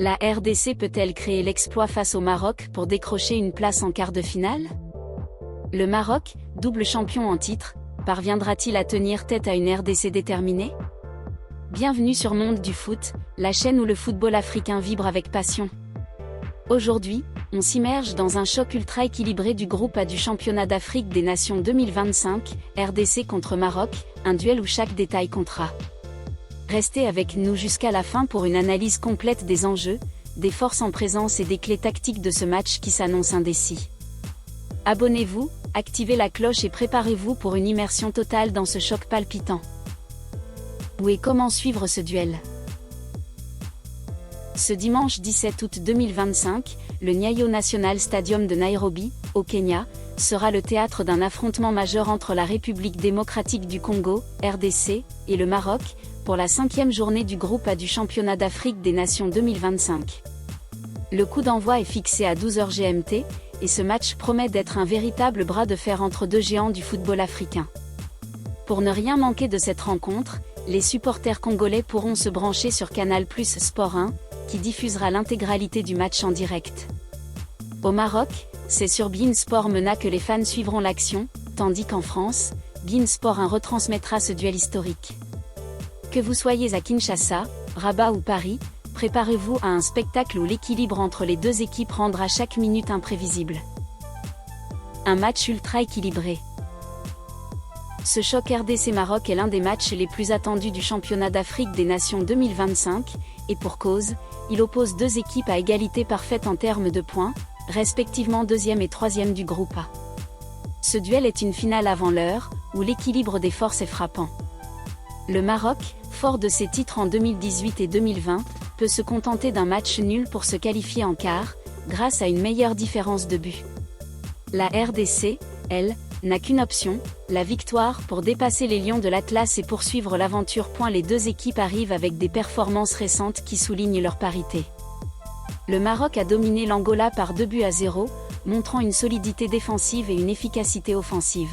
La RDC peut-elle créer l'exploit face au Maroc pour décrocher une place en quart de finale? Le Maroc, double champion en titre, parviendra-t-il à tenir tête à une RDC déterminée? Bienvenue sur Monde du Foot, la chaîne où le football africain vibre avec passion. Aujourd'hui, on s'immerge dans un choc ultra équilibré du groupe A du championnat d'Afrique des Nations 2025, RDC contre Maroc, un duel où chaque détail comptera. Restez avec nous jusqu'à la fin pour une analyse complète des enjeux, des forces en présence et des clés tactiques de ce match qui s'annonce indécis. Abonnez-vous, activez la cloche et préparez-vous pour une immersion totale dans ce choc palpitant. Où et comment suivre ce duel? Ce dimanche 17 août 2025, le Nyayo National Stadium de Nairobi, au Kenya, sera le théâtre d'un affrontement majeur entre la République démocratique du Congo, RDC, et le Maroc, pour la 5e journée du groupe A du championnat d'Afrique des Nations 2025. Le coup d'envoi est fixé à 12h GMT, et ce match promet d'être un véritable bras de fer entre deux géants du football africain. Pour ne rien manquer de cette rencontre, les supporters congolais pourront se brancher sur Canal+ Sport 1, qui diffusera l'intégralité du match en direct. Au Maroc, c'est sur beIN Sport MENA que les fans suivront l'action, tandis qu'en France, beIN Sport 1 retransmettra ce duel historique. Que vous soyez à Kinshasa, Rabat ou Paris, préparez-vous à un spectacle où l'équilibre entre les deux équipes rendra chaque minute imprévisible. Un match ultra équilibré. Ce choc RDC-Maroc est l'un des matchs les plus attendus du championnat d'Afrique des Nations 2025, et pour cause, il oppose deux équipes à égalité parfaite en termes de points, respectivement 2e et 3e du groupe A. Ce duel est une finale avant l'heure, où l'équilibre des forces est frappant. Le Maroc, fort de ses titres en 2018 et 2020, peut se contenter d'un match nul pour se qualifier en quart, grâce à une meilleure différence de but. La RDC, elle, n'a qu'une option, la victoire pour dépasser les Lions de l'Atlas et poursuivre l'aventure. Les deux équipes arrivent avec des performances récentes qui soulignent leur parité. Le Maroc a dominé l'Angola par 2-0, montrant une solidité défensive et une efficacité offensive.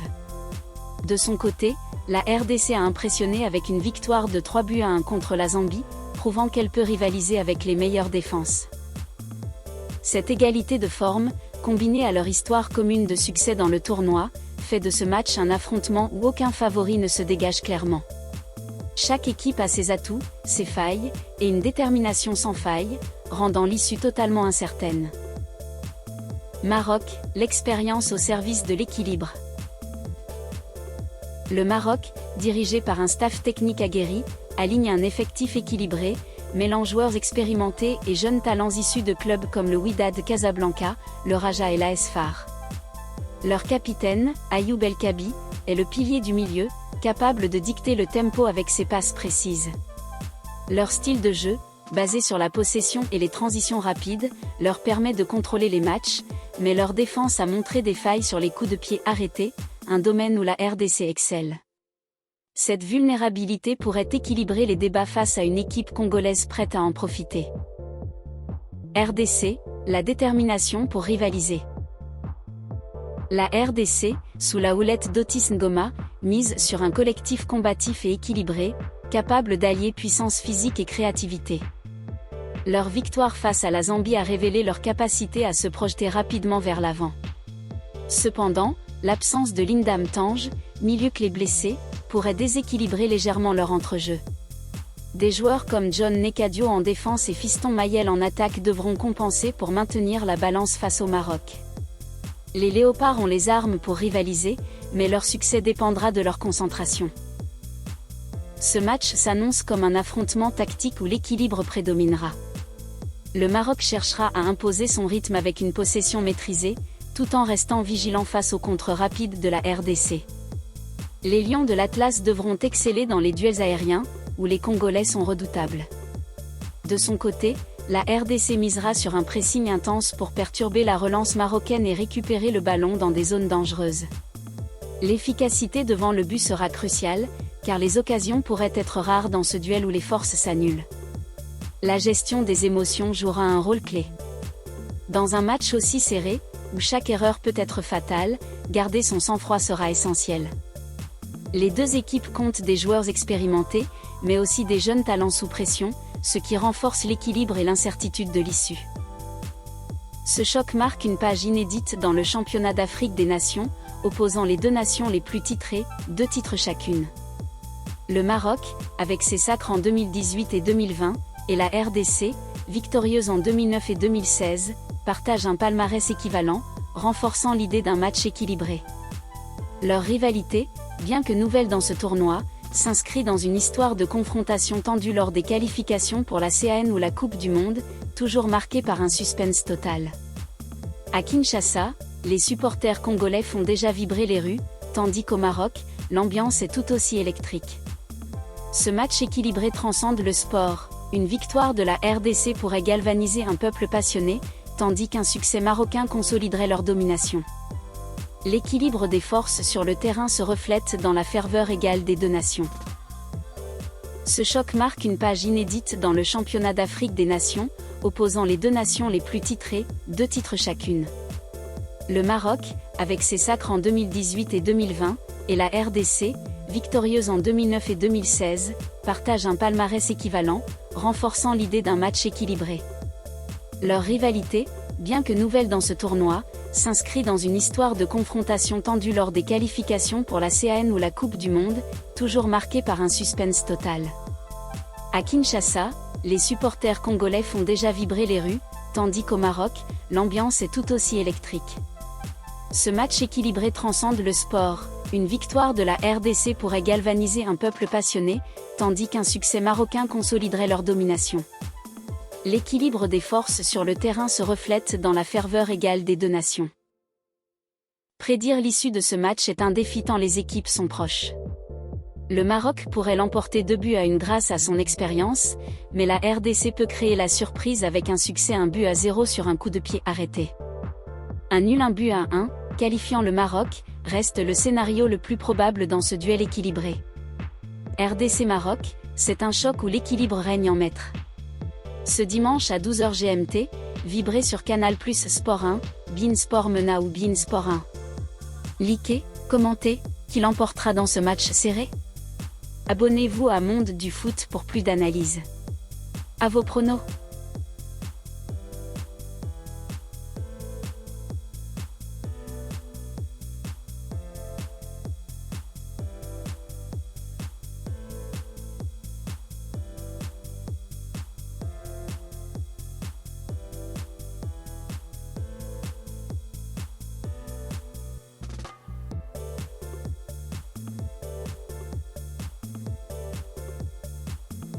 De son côté, la RDC a impressionné avec une victoire de 3-1 contre la Zambie, prouvant qu'elle peut rivaliser avec les meilleures défenses. Cette égalité de forme, combinée à leur histoire commune de succès dans le tournoi, fait de ce match un affrontement où aucun favori ne se dégage clairement. Chaque équipe a ses atouts, ses failles, et une détermination sans faille, rendant l'issue totalement incertaine. Maroc, l'expérience au service de l'équilibre. Le Maroc, dirigé par un staff technique aguerri, aligne un effectif équilibré, mêlant joueurs expérimentés et jeunes talents issus de clubs comme le Wydad Casablanca, le Raja et l'AS FAR. Leur capitaine, Ayoub El Kabi, est le pilier du milieu, capable de dicter le tempo avec ses passes précises. Leur style de jeu, basé sur la possession et les transitions rapides, leur permet de contrôler les matchs, mais leur défense a montré des failles sur les coups de pied arrêtés, un domaine où la RDC excelle. Cette vulnérabilité pourrait équilibrer les débats face à une équipe congolaise prête à en profiter. RDC, la détermination pour rivaliser. La RDC, sous la houlette d'Otis Ngoma, mise sur un collectif combatif et équilibré, capable d'allier puissance physique et créativité. Leur victoire face à la Zambie a révélé leur capacité à se projeter rapidement vers l'avant. Cependant, l'absence de Lindam Tange, milieu clé blessé, pourrait déséquilibrer légèrement leur entrejeu. Des joueurs comme John Nekadio en défense et Fiston Mayel en attaque devront compenser pour maintenir la balance face au Maroc. Les Léopards ont les armes pour rivaliser, mais leur succès dépendra de leur concentration. Ce match s'annonce comme un affrontement tactique où l'équilibre prédominera. Le Maroc cherchera à imposer son rythme avec une possession maîtrisée, tout en restant vigilant face aux contres rapides de la RDC. Les Lions de l'Atlas devront exceller dans les duels aériens, où les Congolais sont redoutables. De son côté, la RDC misera sur un pressing intense pour perturber la relance marocaine et récupérer le ballon dans des zones dangereuses. L'efficacité devant le but sera cruciale, car les occasions pourraient être rares dans ce duel où les forces s'annulent. La gestion des émotions jouera un rôle clé. Dans un match aussi serré, où chaque erreur peut être fatale, garder son sang-froid sera essentiel. Les deux équipes comptent des joueurs expérimentés, mais aussi des jeunes talents sous pression, ce qui renforce l'équilibre et l'incertitude de l'issue. Ce choc marque une page inédite dans le championnat d'Afrique des Nations, opposant les deux nations les plus titrées, 2 titres chacune. Le Maroc, avec ses sacres en 2018 et 2020, et la RDC, victorieuse en 2009 et 2016, partagent un palmarès équivalent, renforçant l'idée d'un match équilibré. Leur rivalité, bien que nouvelle dans ce tournoi, s'inscrit dans une histoire de confrontation tendue lors des qualifications pour la CAN ou la Coupe du Monde, toujours marquée par un suspense total. À Kinshasa, les supporters congolais font déjà vibrer les rues, tandis qu'au Maroc, l'ambiance est tout aussi électrique. Ce match équilibré transcende le sport. Une victoire de la RDC pourrait galvaniser un peuple passionné, tandis qu'un succès marocain consoliderait leur domination. L'équilibre des forces sur le terrain se reflète dans la ferveur égale des deux nations. Ce choc marque une page inédite dans le championnat d'Afrique des Nations, opposant les deux nations les plus titrées, 2 titres chacune. Le Maroc, avec ses sacres en 2018 et 2020, et la RDC, victorieuse en 2009 et 2016, partagent un palmarès équivalent, renforçant l'idée d'un match équilibré. Leur rivalité, bien que nouvelle dans ce tournoi, s'inscrit dans une histoire de confrontation tendue lors des qualifications pour la CAN ou la Coupe du Monde, toujours marquée par un suspense total. À Kinshasa, les supporters congolais font déjà vibrer les rues, tandis qu'au Maroc, l'ambiance est tout aussi électrique. Ce match équilibré transcende le sport. Une victoire de la RDC pourrait galvaniser un peuple passionné, tandis qu'un succès marocain consoliderait leur domination. L'équilibre des forces sur le terrain se reflète dans la ferveur égale des deux nations. Prédire l'issue de ce match est un défi tant les équipes sont proches. Le Maroc pourrait l'emporter 2-1 grâce à son expérience, mais la RDC peut créer la surprise avec un succès 1-0 sur un coup de pied arrêté. Un nul 1-1, qualifiant le Maroc, reste le scénario le plus probable dans ce duel équilibré. RDC-Maroc, c'est un choc où l'équilibre règne en maître. Ce dimanche à 12h GMT, vibrez sur Canal+ Sport 1, beIN Sport Mena ou beIN Sport 1. Likez, commentez, qui l'emportera dans ce match serré? Abonnez-vous à Monde du Foot pour plus d'analyses. À vos pronos.